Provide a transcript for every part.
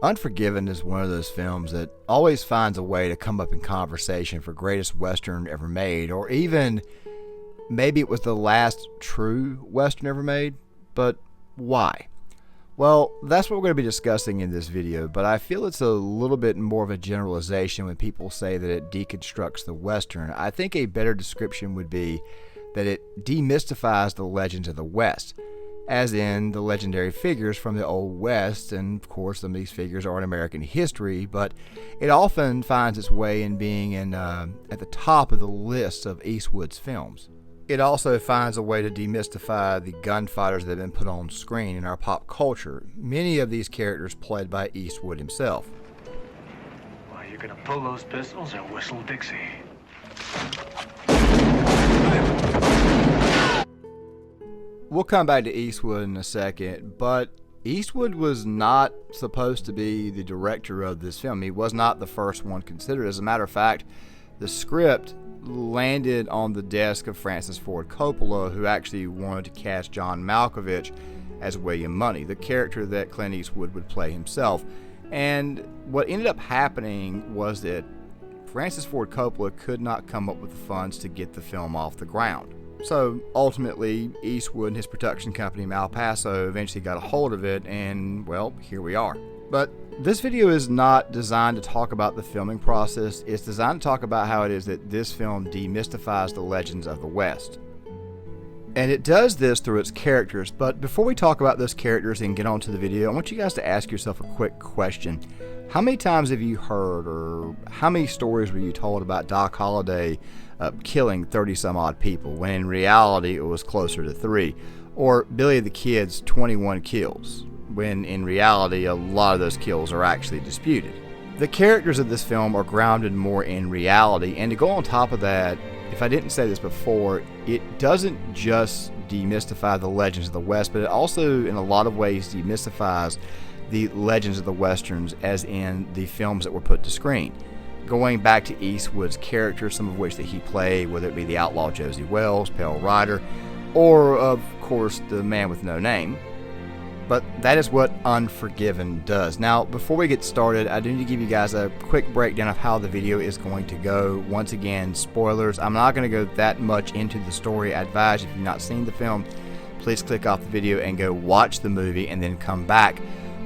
Unforgiven is one of those films that always finds a way to come up in conversation for greatest Western ever made, or even maybe it was the last true Western ever made, but why? Well, that's what we're going to be discussing in this video, but I feel it's a little bit more of a generalization when people say that it deconstructs the Western. I think a better description would be that it demystifies the legends of the West, as in the legendary figures from the Old West, and of course some of these figures are in American history, but it often finds its way in being at the top of the list of Eastwood's films. It also finds a way to demystify the gunfighters that have been put on screen in our pop culture, many of these characters played by Eastwood himself. Well, you're gonna pull those pistols or whistle Dixie. We'll come back to Eastwood in a second, but Eastwood was not supposed to be the director of this film. He was not the first one considered. As a matter of fact, the script landed on the desk of Francis Ford Coppola, who actually wanted to cast John Malkovich as William Munny, the character that Clint Eastwood would play himself. And what ended up happening was that Francis Ford Coppola could not come up with the funds to get the film off the ground. So ultimately, Eastwood and his production company, Malpaso, eventually got a hold of it, and well, here we are. But this video is not designed to talk about the filming process. It's designed to talk about how it is that this film demystifies the legends of the West. And it does this through its characters. But before we talk about those characters and get on to the video, I want you guys to ask yourself a quick question. How many times have you heard, or how many stories were you told about Doc Holliday killing 30 some odd people, when in reality it was closer to 3? Or Billy the Kid's 21 kills, when in reality a lot of those kills are actually disputed. The characters of this film are grounded more in reality, and to go on top of that, if I didn't say this before, it doesn't just demystify the legends of the West, but it also in a lot of ways demystifies the legends of the Westerns, as in the films that were put to screen. Going back to Eastwood's characters, some of which that he played, whether it be the outlaw Josie Wells, Pale Rider, or of course the Man with No Name. But that is what Unforgiven does. Now, before we get started, I do need to give you guys a quick breakdown of how the video is going to go. Once again, spoilers. I'm not going to go that much into the story. I advise if you've not seen the film, please click off the video and go watch the movie and then come back.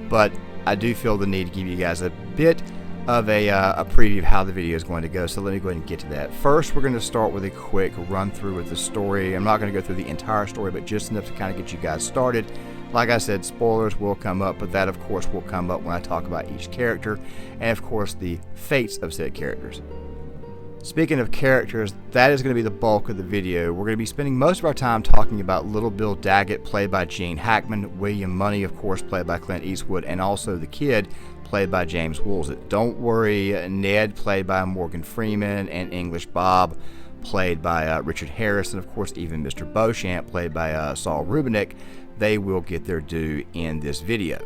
But I do feel the need to give you guys a bit of a preview of how the video is going to go, so let me go ahead and get to that. First, we're going to start with a quick run through of the story. I'm not going to go through the entire story, but just enough to kind of get you guys started. Like I said, spoilers will come up, but that of course will come up when I talk about each character, and of course the fates of said characters. Speaking of characters, that is going to be the bulk of the video. We're going to be spending most of our time talking about Little Bill Daggett, played by Gene Hackman, William Munny, of course, played by Clint Eastwood, and also the Kid, played by James Woolsey. Don't worry, Ned, played by Morgan Freeman, and English Bob, played by Richard Harris, and of course even Mr. Beauchamp, played by Saul Rubinek, they will get their due in this video.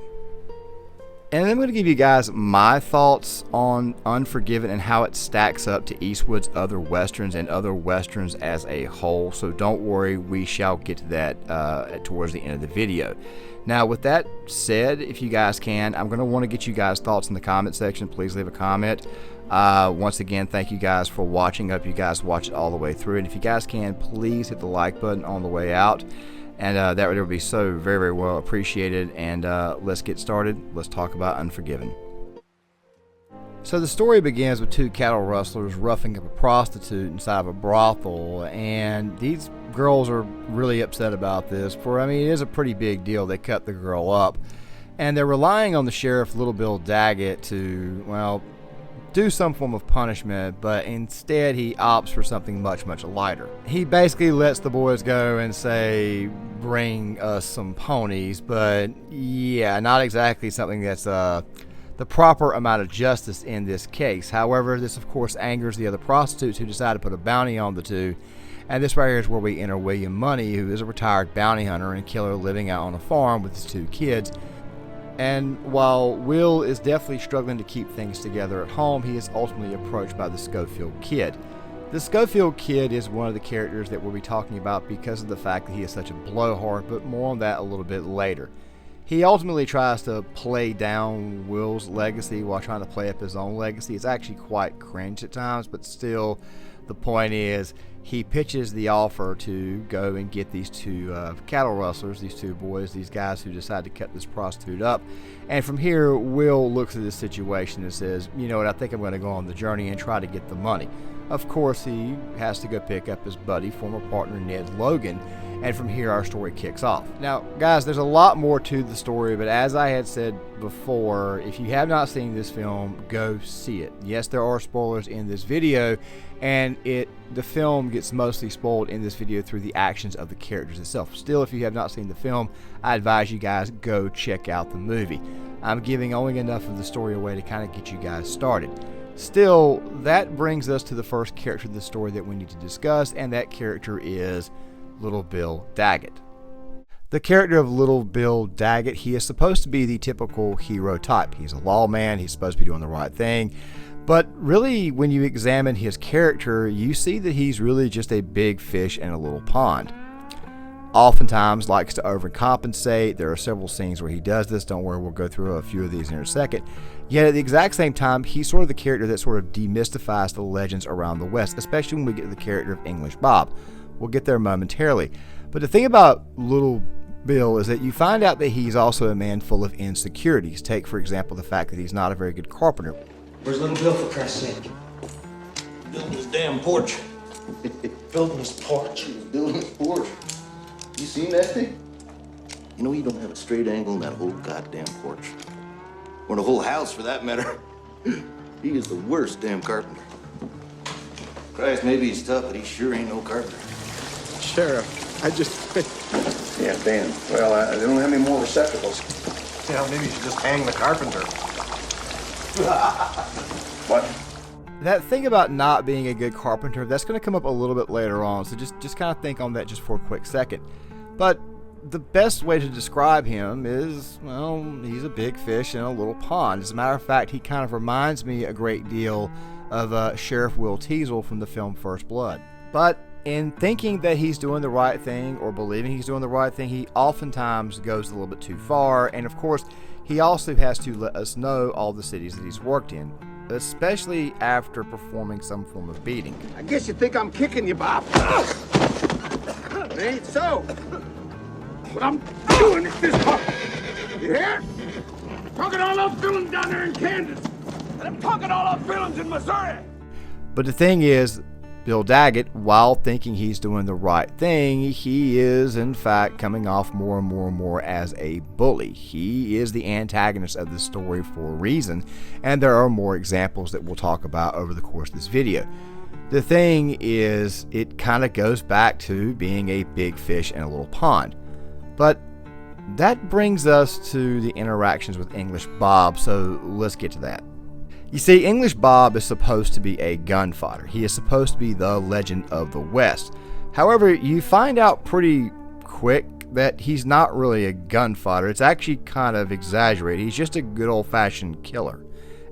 And I'm going to give you guys my thoughts on Unforgiven and how it stacks up to Eastwood's other Westerns and other Westerns as a whole. So don't worry, we shall get to that towards the end of the video. Now, with that said, if you guys can, I'm going to want to get you guys' thoughts in the comment section. Please leave a comment. Once again, thank you guys for watching. I hope you guys watch it all the way through. And if you guys can, please hit the like button on the way out. And that would be so very, very well appreciated. And let's get started. Let's talk about Unforgiven. So the story begins with two cattle rustlers roughing up a prostitute inside of a brothel. And these girls are really upset about this. I mean, it is a pretty big deal. They cut the girl up. And they're relying on the sheriff, Little Bill Daggett, to, well, do some form of punishment, but instead he opts for something much, much lighter. He basically lets the boys go and say, bring us some ponies, but yeah, not exactly something that's the proper amount of justice in this case. However, this of course angers the other prostitutes, who decide to put a bounty on the two, and this right here is where we enter William Munny, who is a retired bounty hunter and killer living out on a farm with his two kids. And while Will is definitely struggling to keep things together at home, he is ultimately approached by the Schofield Kid. The Schofield Kid is one of the characters that we'll be talking about because of the fact that he is such a blowhard, but more on that a little bit later. He ultimately tries to play down Will's legacy while trying to play up his own legacy. It's actually quite cringe at times, but still, the point is, he pitches the offer to go and get these two cattle rustlers, these two boys, these guys who decide to cut this prostitute up. And from here, Will looks at this situation and says, you know what, I think I'm going to go on the journey and try to get the money. Of course, he has to go pick up his buddy, former partner Ned Logan, and from here our story kicks off. Now, guys, there's a lot more to the story, but as I had said before, if you have not seen this film, go see it. Yes, there are spoilers in this video, and the film gets mostly spoiled in this video through the actions of the characters itself. Still, if you have not seen the film, I advise you guys go check out the movie. I'm giving only enough of the story away to kind of get you guys started. Still, that brings us to the first character of the story that we need to discuss, and that character is Little Bill Daggett. The character of Little Bill Daggett, he is supposed to be the typical hero type. He's a lawman, he's supposed to be doing the right thing, but really when you examine his character, you see that he's really just a big fish in a little pond. Oftentimes likes to overcompensate. There are several scenes where he does this. Don't worry, we'll go through a few of these in a second. Yet at the exact same time, he's sort of the character that sort of demystifies the legends around the West, especially when we get to the character of English Bob. We'll get there momentarily. But the thing about Little Bill is that you find out that he's also a man full of insecurities. Take, for example, the fact that he's not a very good carpenter. Where's Little Bill, for Christ's sake? Building his damn porch. Building his porch. Building his porch. You seen that thing? You know, he don't have a straight angle in that whole goddamn porch. Or the whole house, for that matter. He is the worst damn carpenter. Christ, maybe he's tough, but he sure ain't no carpenter. Sheriff, I just... Yeah, Dan. Well, they don't have any more receptacles. Yeah, maybe you should just hang the carpenter. What? That thing about not being a good carpenter, that's going to come up a little bit later on, so just kind of think on that just for a quick second. But the best way to describe him is, well, he's a big fish in a little pond. As a matter of fact, he kind of reminds me a great deal of Sheriff Will Teasel from the film First Blood. But in thinking that he's doing the right thing or believing he's doing the right thing, he oftentimes goes a little bit too far. And of course, he also has to let us know all the cities that he's worked in, especially after performing some form of beating. I guess you think I'm kicking you, Bob. It ain't so. What I'm doing is this hard. You hear? I'm talking all those villains down there in Kansas. And I'm talking all those villains in Missouri. But the thing is, Bill Daggett, while thinking he's doing the right thing, he is in fact coming off more and more and more as a bully. He is the antagonist of the story for a reason, and there are more examples that we'll talk about over the course of this video. The thing is, it kind of goes back to being a big fish in a little pond. But that brings us to the interactions with English Bob, so let's get to that. You see, English Bob is supposed to be a gunfighter. He is supposed to be the legend of the West. However, you find out pretty quick that he's not really a gunfighter. It's actually kind of exaggerated. He's just a good old-fashioned killer,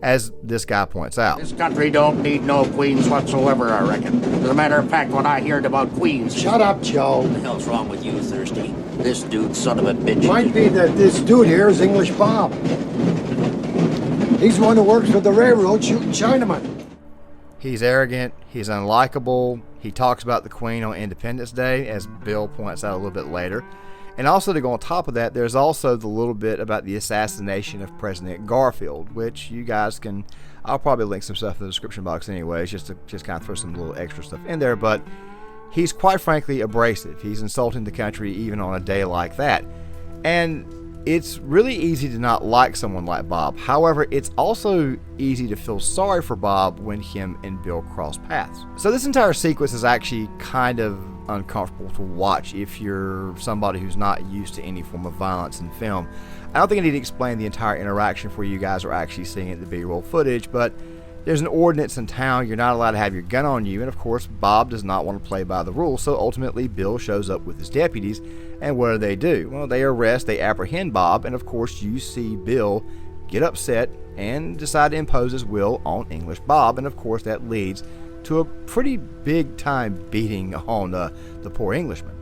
as this guy points out. This country don't need no queens whatsoever, I reckon. As a matter of fact, when I heard about queens... Shut up, Joe. What the hell's wrong with you, Thirsty? This dude, son of a bitch... Might be that this dude here is English Bob. He's the one who works for the railroad shooting Chinamen. He's arrogant, he's unlikable, he talks about the Queen on Independence Day, as Bill points out a little bit later. And also to go on top of that, there's also the little bit about the assassination of President Garfield, which you guys can, I'll probably link some stuff in the description box anyways, just to kind of throw some little extra stuff in there, but he's quite frankly abrasive. He's insulting the country even on a day like that. And it's really easy to not like someone like Bob. However, it's also easy to feel sorry for Bob when him and Bill cross paths. So this entire sequence is actually kind of uncomfortable to watch if you're somebody who's not used to any form of violence in film. I don't think I need to explain the entire interaction for you guys are actually seeing it in the B-roll footage, but there's an ordinance in town. You're not allowed to have your gun on you, and of course Bob does not want to play by the rules, so ultimately Bill shows up with his deputies, and what do? Well, they arrest, they apprehend Bob, and of course you see Bill get upset and decide to impose his will on English Bob, and of course that leads to a pretty big time beating on the poor Englishman.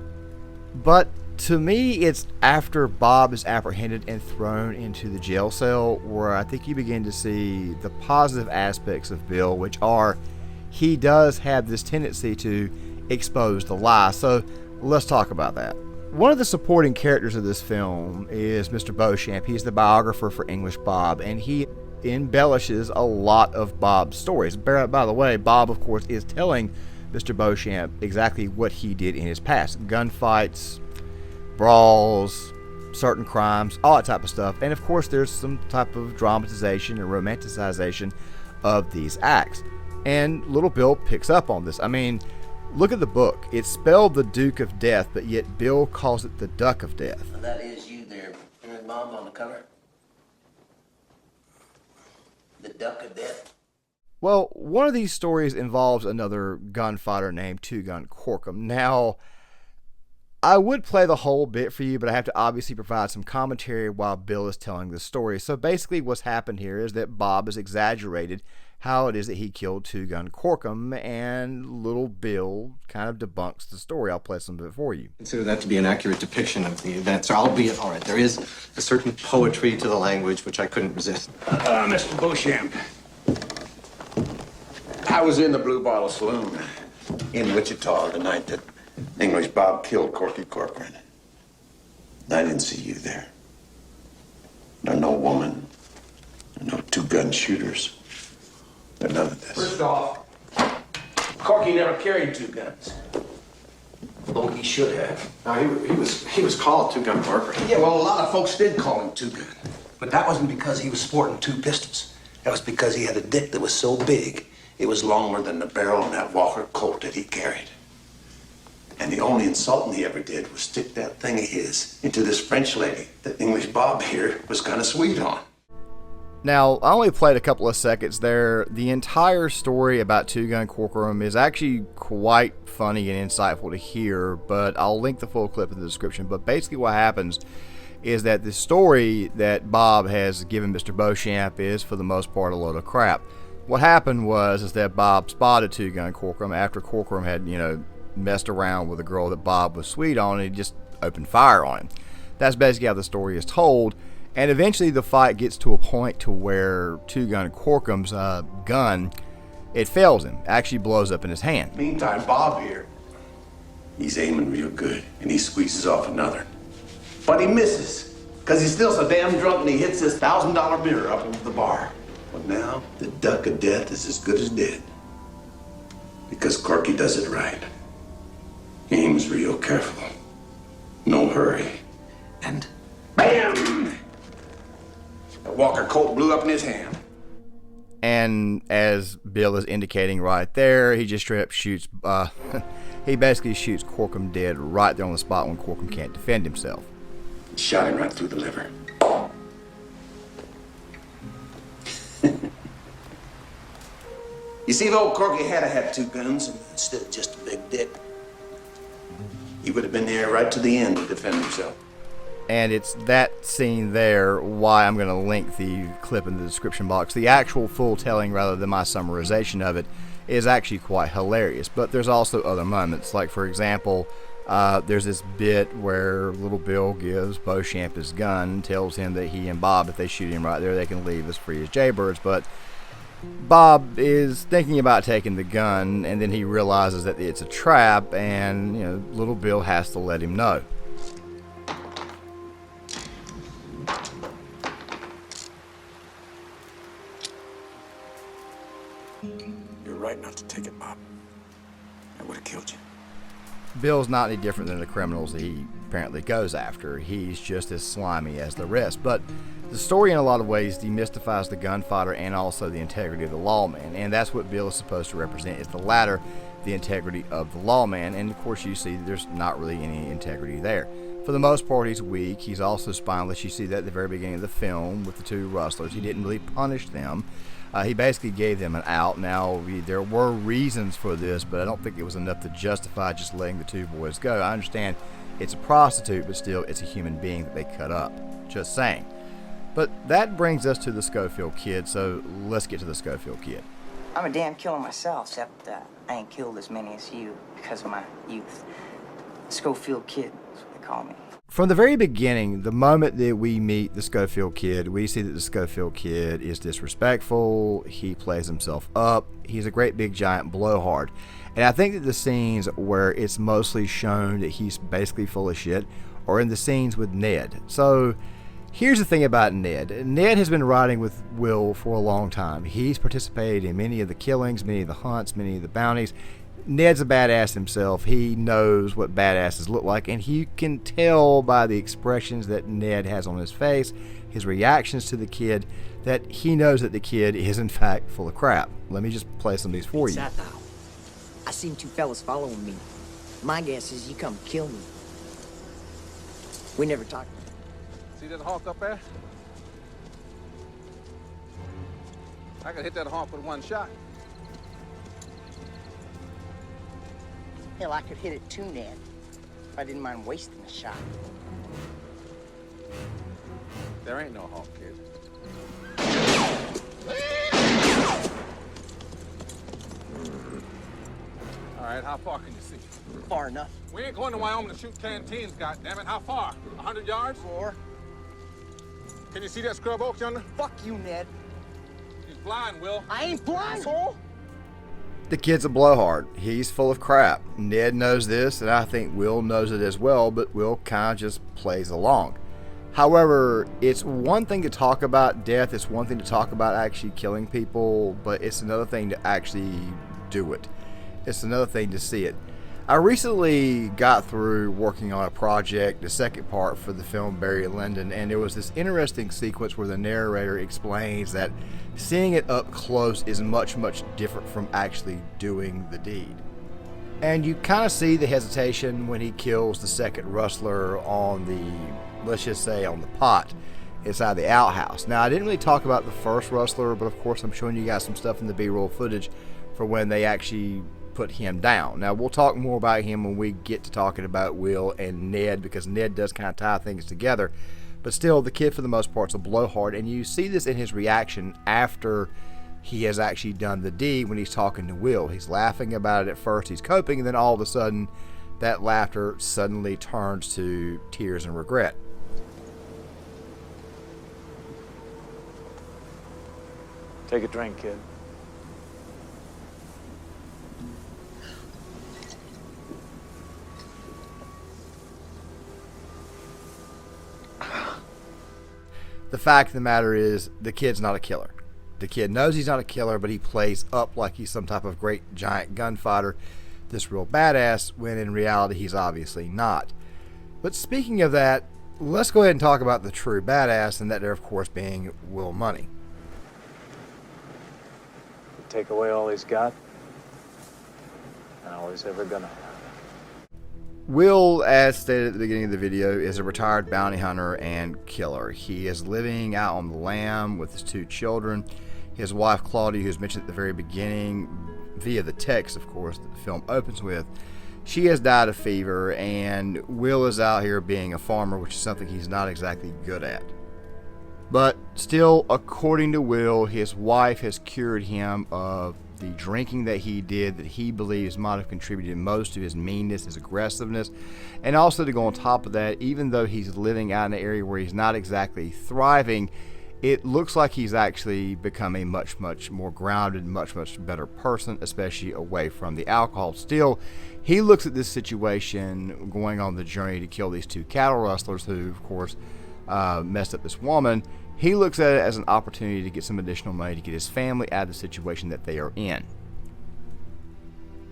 But To me, it's after Bob is apprehended and thrown into the jail cell where I think you begin to see the positive aspects of Bill, which are he does have this tendency to expose the lie. So let's talk about that. One of the supporting characters of this film is Mr. Beauchamp. He's the biographer for English Bob, and he embellishes a lot of Bob's stories. By the way, Bob, of course, is telling Mr. Beauchamp exactly what he did in his past. Gunfights, brawls, certain crimes, all that type of stuff. And of course there's some type of dramatization and romanticization of these acts. And little Bill picks up on this. I mean, look at the book. It's spelled the Duke of Death, but yet Bill calls it the Duck of Death. Well, that is you there, Bob, on the cover. The Duck of Death. Well, one of these stories involves another gunfighter named Two Gun Corkum. Now, I would play the whole bit for you, but I have to obviously provide some commentary while Bill is telling the story. So basically what's happened here is that Bob has exaggerated how it is that he killed Two Gun Corkum, and little Bill kind of debunks the story. I'll play some of it for you. Consider that to be an accurate depiction of the events, albeit, all right, there is a certain poetry to the language which I couldn't resist. Mr. Beauchamp, I was in the Blue Bottle Saloon in Wichita the night that English Bob killed Corky Corcoran. I didn't see you there. No woman, no two-gun shooters. There's none of this. First off, Corky never carried two guns. Though he should have. Now, he was called Two-Gun Corcoran. Yeah, well, a lot of folks did call him two gun. But that wasn't because he was sporting two pistols. That was because he had a dick that was so big, it was longer than the barrel on that Walker Colt that he carried. And the only insulting he ever did was stick that thing of his into this French lady that English Bob here was kind of sweet on. Now, I only played a couple of seconds there. The entire story about Two Gun Corcoran is actually quite funny and insightful to hear, but I'll link the full clip in the description. But basically what happens is that the story that Bob has given Mr. Beauchamp is, for the most part, a load of crap. What happened is that Bob spotted Two Gun Corcoran after Corcoran had, messed around with a girl that Bob was sweet on, and he just opened fire on him. That's basically how the story is told. And eventually the fight gets to a point to where Two Gun Corkum's gun, it fails him, actually blows up in his hand. Meantime, Bob here, he's aiming real good, and he squeezes off another. But he misses, because he's still so damn drunk, and he hits this $1,000 mirror up into the bar. But now, the Duck of Death is as good as dead, because Corky does it right. He aims real careful. No hurry. And BAM! The Walker Colt blew up in his hand. And as Bill is indicating right there, he just straight up shoots, he basically shoots Corkum dead right there on the spot when Corkum can't defend himself. Shot him right through the liver. You see, if old Corky had two guns instead of just a big dick, he would have been there right to the end to defend himself. And it's that scene there why I'm going to link the clip in the description box. The actual full telling, rather than my summarization of it, is actually quite hilarious. But there's also other moments. Like, for example, there's this bit where little Bill gives Beauchamp his gun, tells him that he and Bob, if they shoot him right there, they can leave as free as jaybirds. But Bob is thinking about taking the gun, and then he realizes that it's a trap, and little Bill has to let him know. You're right not to take it, Bob. I would have killed you. Bill's not any different than the criminals that he apparently goes after. He's just as slimy as the rest. But the story, in a lot of ways, demystifies the gunfighter and also the integrity of the lawman. And that's what Bill is supposed to represent, is the latter, the integrity of the lawman. And of course, you see there's not really any integrity there. For the most part, he's weak. He's also spineless. You see that at the very beginning of the film with the two rustlers. He didn't really punish them. He basically gave them an out. Now, there were reasons for this, but I don't think it was enough to justify just letting the two boys go. I understand it's a prostitute, but still, it's a human being that they cut up. Just saying. But that brings us to the Schofield kid, so let's get to the Schofield kid. I'm a damn killer myself, except I ain't killed as many as you because of my youth. Schofield kid, that's what they call me. From the very beginning, the moment that we meet the Schofield kid, we see that the Schofield kid is disrespectful, he plays himself up, he's a great big giant blowhard. And I think that the scenes where it's mostly shown that he's basically full of shit are in the scenes with Ned. So here's the thing about Ned. Ned has been riding with Will for a long time. He's participated in many of the killings, many of the hunts, many of the bounties. Ned's a badass himself. He knows what badasses look like, and you can tell by the expressions that Ned has on his face, his reactions to the kid, that he knows that the kid is in fact full of crap. Let me just play some of these for you. What's that now? I seen two fellas following me. My guess is you come kill me. We never talked. See that hawk up there? I could hit that hawk with one shot. Hell, I could hit it too, Ned. If I didn't mind wasting a shot. There ain't no hawk, kid. All right, how far can you see? Far enough. We ain't going to Wyoming to shoot canteens, goddammit. How far? 100 yards? 4. Can you see that scrub oak yonder? Fuck you, Ned. He's blind, Will. I ain't blind, asshole. The kid's a blowhard. He's full of crap. Ned knows this, and I think Will knows it as well, but Will kind of just plays along. However, it's one thing to talk about death, it's one thing to talk about actually killing people, but it's another thing to actually do it. It's another thing to see it. I recently got through working on a project, the second part for the film Barry Lyndon, and there was this interesting sequence where the narrator explains that seeing it up close is much, much different from actually doing the deed. And you kind of see the hesitation when he kills the second rustler on the, let's just say, on the pot inside the outhouse. Now, I didn't really talk about the first rustler, but of course I'm showing you guys some stuff in the B-roll footage for when they actually put him down. Now, we'll talk more about him when we get to talking about Will and Ned, because Ned does kind of tie things together. But still, the kid for the most part is a blowhard, and you see this in his reaction after he has actually done the deed when he's talking to Will. He's laughing about it at first, he's coping, and then all of a sudden that laughter suddenly turns to tears and regret. Take a drink, kid. The fact of the matter is, the kid's not a killer. The kid knows he's not a killer, but he plays up like he's some type of great giant gunfighter, this real badass, when in reality he's obviously not. But speaking of that, let's go ahead and talk about the true badass, and that there, of course, being Will Munny. Take away all he's got, and all he's ever gonna have. Will, as stated at the beginning of the video, is a retired bounty hunter and killer. He is living out on the lam with his 2 children. His wife, Claudia, who's mentioned at the very beginning, via the text, of course, that the film opens with, she has died of fever, and Will is out here being a farmer, which is something he's not exactly good at. But still, according to Will, his wife has cured him of the drinking that he did, that he believes might have contributed most to his meanness, his aggressiveness, and also to go on top of that, even though he's living out in an area where he's not exactly thriving, it looks like he's actually become a much, much more grounded, much, much better person, especially away from the alcohol. Still, he looks at this situation going on the journey to kill these 2 cattle rustlers who, of course, messed up this woman. He looks at it as an opportunity to get some additional money to get his family out of the situation that they are in.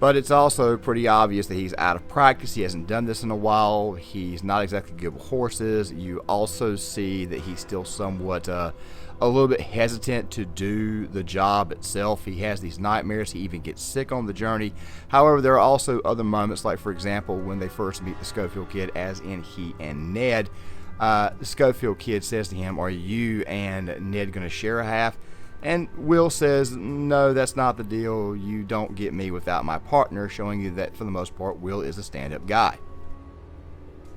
But it's also pretty obvious that he's out of practice. He hasn't done this in a while. He's not exactly good with horses. You also see that he's still somewhat a little bit hesitant to do the job itself. He has these nightmares. He even gets sick on the journey. However, there are also other moments, like for example when they first meet the Schofield kid, as in he and Ned. The Schofield kid says to him, "Are you and Ned going to share a half?" And Will says, "No, that's not the deal. You don't get me without my partner," showing you that for the most part, Will is a stand-up guy.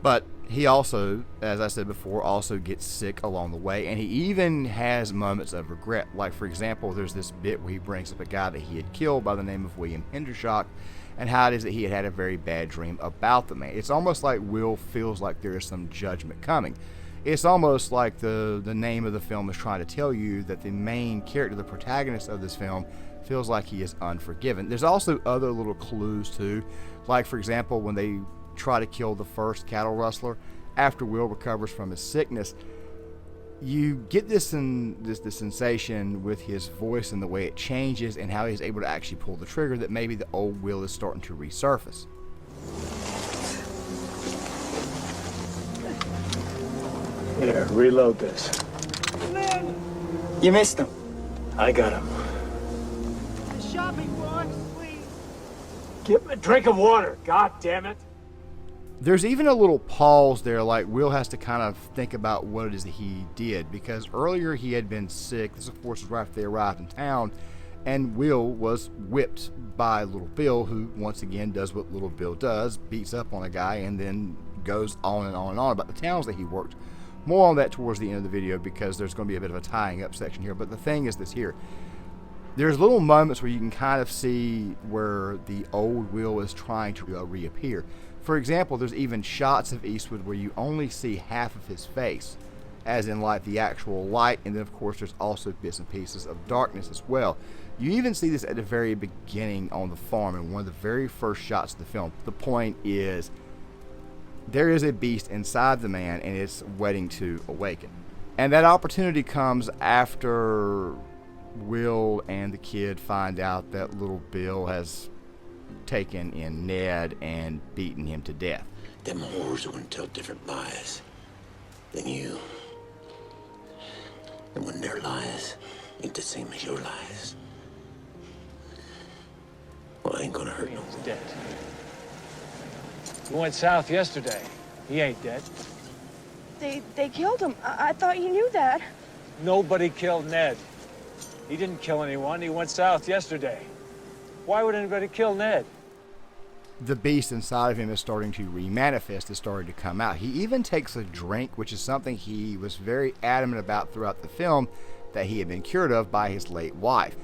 But he also, as I said before, also gets sick along the way, and he even has moments of regret. Like, for example, there's this bit where he brings up a guy that he had killed by the name of William Hendershock, and how it is that he had had a very bad dream about the man. It's almost like Will feels like there is some judgment coming. It's almost like the name of the film is trying to tell you that the main character, the protagonist of this film, feels like he is unforgiven. There's also other little clues too, like for example when they try to kill the first cattle rustler after Will recovers from his sickness. You get this sensation with his voice and the way it changes and how he's able to actually pull the trigger that maybe the old Will is starting to resurface. Here, reload this. You missed him. I got him. Shot me once, please. Give him a drink of water, god damn it. There's even a little pause there, like Will has to kind of think about what it is that he did, because earlier he had been sick. This, of course, was right after they arrived in town, and Will was whipped by Little Bill, who once again does what Little Bill does, beats up on a guy, and then goes on and on and on about the towns that he worked. More on that towards the end of the video, because there's going to be a bit of a tying up section here. But the thing is this here. There's little moments where you can kind of see where the old Will is trying to reappear. For example, there's even shots of Eastwood where you only see half of his face, as in like the actual light, and then of course there's also bits and pieces of darkness as well. You even see this at the very beginning on the farm in one of the very first shots of the film. The point is, there is a beast inside the man and it's waiting to awaken. And that opportunity comes after Will and the kid find out that Little Bill has taken in Ned and beaten him to death. Them whores are gonna tell different lies than you. And when their lies ain't the same as your lies, well, I ain't gonna hurt no more. Dead. He went south yesterday. He ain't dead. They killed him. I thought you knew that. Nobody killed Ned. He didn't kill anyone. He went south yesterday. Why would anybody kill Ned? The beast inside of him is starting to remanifest, is starting to come out. He even takes a drink, which is something he was very adamant about throughout the film, that he had been cured of by his late wife.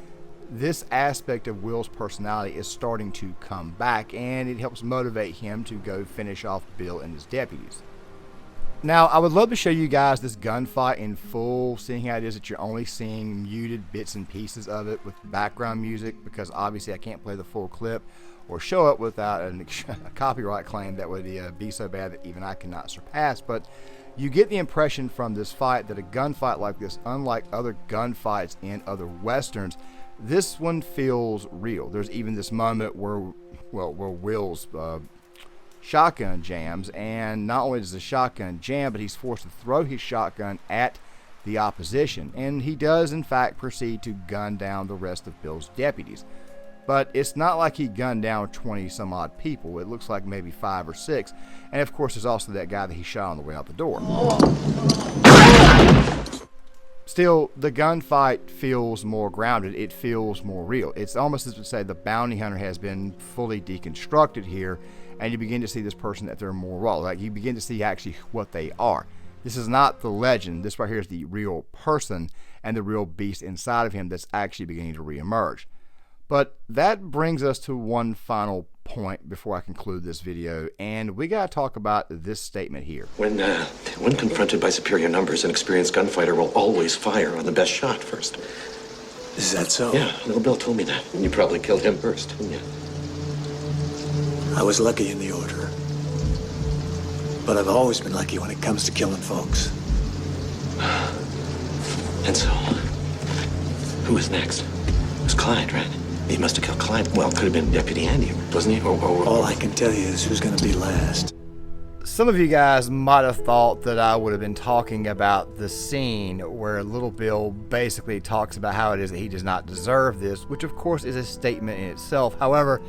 This aspect of Will's personality is starting to come back, and it helps motivate him to go finish off Bill and his deputies. Now, I would love to show you guys this gunfight in full, seeing how it is that you're only seeing muted bits and pieces of it with background music, because obviously I can't play the full clip or show it without a copyright claim that would be so bad that even I cannot surpass. But you get the impression from this fight that a gunfight like this, unlike other gunfights in other westerns, this one feels real. There's even this moment where Will's shotgun jams, and not only does the shotgun jam, but he's forced to throw his shotgun at the opposition, and he does in fact proceed to gun down the rest of Bill's deputies. But it's not like he gunned down 20 some odd people. It looks like maybe 5 or 6, and of course there's also that guy that he shot on the way out the door. Still, the gunfight feels more grounded. It feels more real. It's almost as to say the bounty hunter has been fully deconstructed here, and you begin to see this person that they're more raw. Like, you begin to see actually what they are. This is not the legend. This right here is the real person and the real beast inside of him that's actually beginning to reemerge. But that brings us to one final point before I conclude this video, and we gotta talk about this statement here. When confronted by superior numbers, an experienced gunfighter will always fire on the best shot first. Is that so? Yeah, Little Bill told me that. You probably killed him first, didn't you? I was lucky in the order. But I've always been lucky when it comes to killing folks. And so, who was next? It was Clyde, right? He must have killed Clyde. Well, could have been Deputy Andy, wasn't he? All I can tell you is who's going to be last. Some of you guys might have thought that I would have been talking about the scene where Little Bill basically talks about how it is that he does not deserve this, which of course is a statement in itself. However,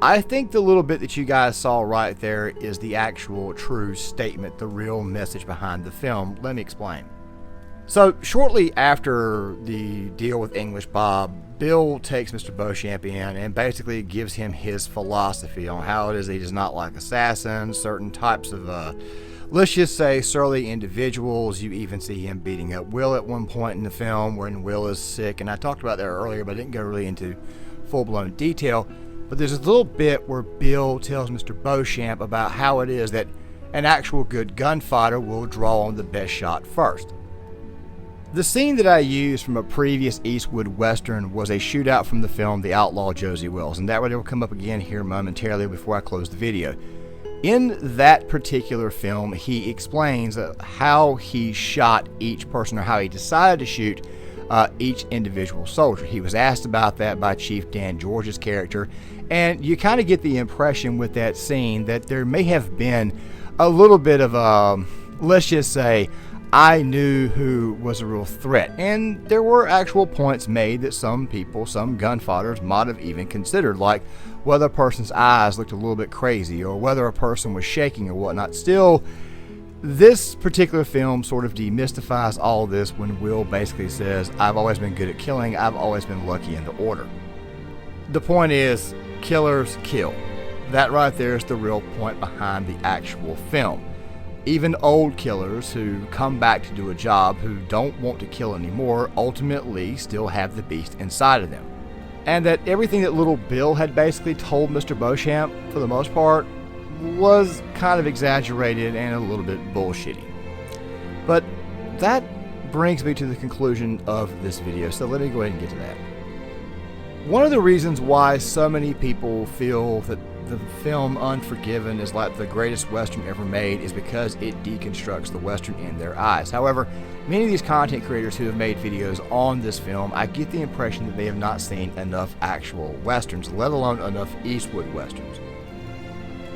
I think the little bit that you guys saw right there is the actual true statement, the real message behind the film. Let me explain. So, shortly after the deal with English Bob, Bill takes Mr. Beauchamp in and basically gives him his philosophy on how it is that he does not like assassins, certain types of, let's just say, surly individuals. You even see him beating up Will at one point in the film when Will is sick, and I talked about that earlier, but I didn't go really into full-blown detail. But there's a little bit where Bill tells Mr. Beauchamp about how it is that an actual good gunfighter will draw on the best shot first. The scene that I used from a previous Eastwood Western was a shootout from the film The Outlaw Josie Wells, and that will come up again here momentarily before I close the video. In that particular film, he explains how he shot each person, or how he decided to shoot each individual soldier. He was asked about that by Chief Dan George's character, and you kind of get the impression with that scene that there may have been a little bit of a, let's just say, I knew who was a real threat. And there were actual points made that some people, some gunfighters, might have even considered, like whether a person's eyes looked a little bit crazy or whether a person was shaking or whatnot. Still, this particular film sort of demystifies all this when Will basically says, I've always been good at killing, I've always been lucky in the order. The point is, killers kill. That right there is the real point behind the actual film. Even old killers who come back to do a job, who don't want to kill anymore, ultimately still have the beast inside of them. And that everything that little Bill had basically told Mr. Beauchamp, for the most part, was kind of exaggerated and a little bit bullshitty. But that brings me to the conclusion of this video, so let me go ahead and get to that. One of the reasons why so many people feel that the film Unforgiven is like the greatest Western ever made is because it deconstructs the Western in their eyes. However, many of these content creators who have made videos on this film, I get the impression that they have not seen enough actual Westerns, let alone enough Eastwood Westerns.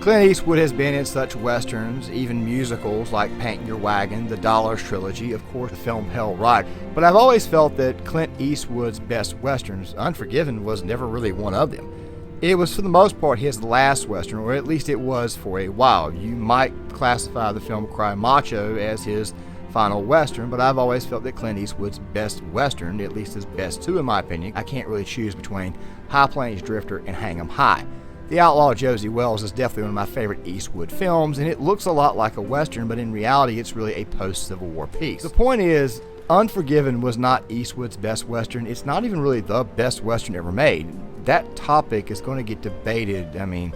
Clint Eastwood has been in such Westerns, even musicals like Paint Your Wagon, the Dollars Trilogy, of course the film Hell Ride, but I've always felt that Clint Eastwood's best Westerns, Unforgiven, was never really one of them. It was for the most part his last Western, or at least it was for a while. You might classify the film Cry Macho as his final Western, but I've always felt that Clint Eastwood's best Western, at least his best two in my opinion, I can't really choose between High Plains Drifter and Hang 'em High. The Outlaw Josie Wells is definitely one of my favorite Eastwood films, and it looks a lot like a Western, but in reality it's really a post-Civil War piece. The point is, Unforgiven was not Eastwood's best Western. It's not even really the best Western ever made. That topic is going to get debated. I mean,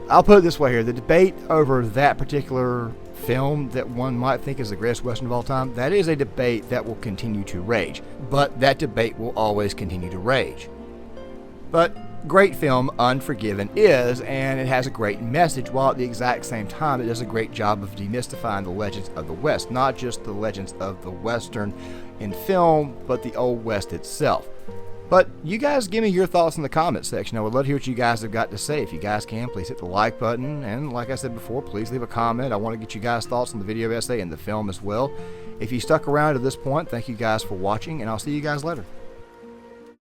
I'll put it this way here. The debate over that particular film that one might think is the greatest Western of all time, that is a debate that will continue to rage. But that debate will always continue to rage. But great film Unforgiven is, and it has a great message, while at the exact same time it does a great job of demystifying the legends of the West. Not just the legends of the Western in film, but the Old West itself. But you guys give me your thoughts in the comment section. I would love to hear what you guys have got to say. If you guys can, please hit the like button. And like I said before, please leave a comment. I want to get you guys' thoughts on the video essay and the film as well. If you stuck around to this point, thank you guys for watching, and I'll see you guys later.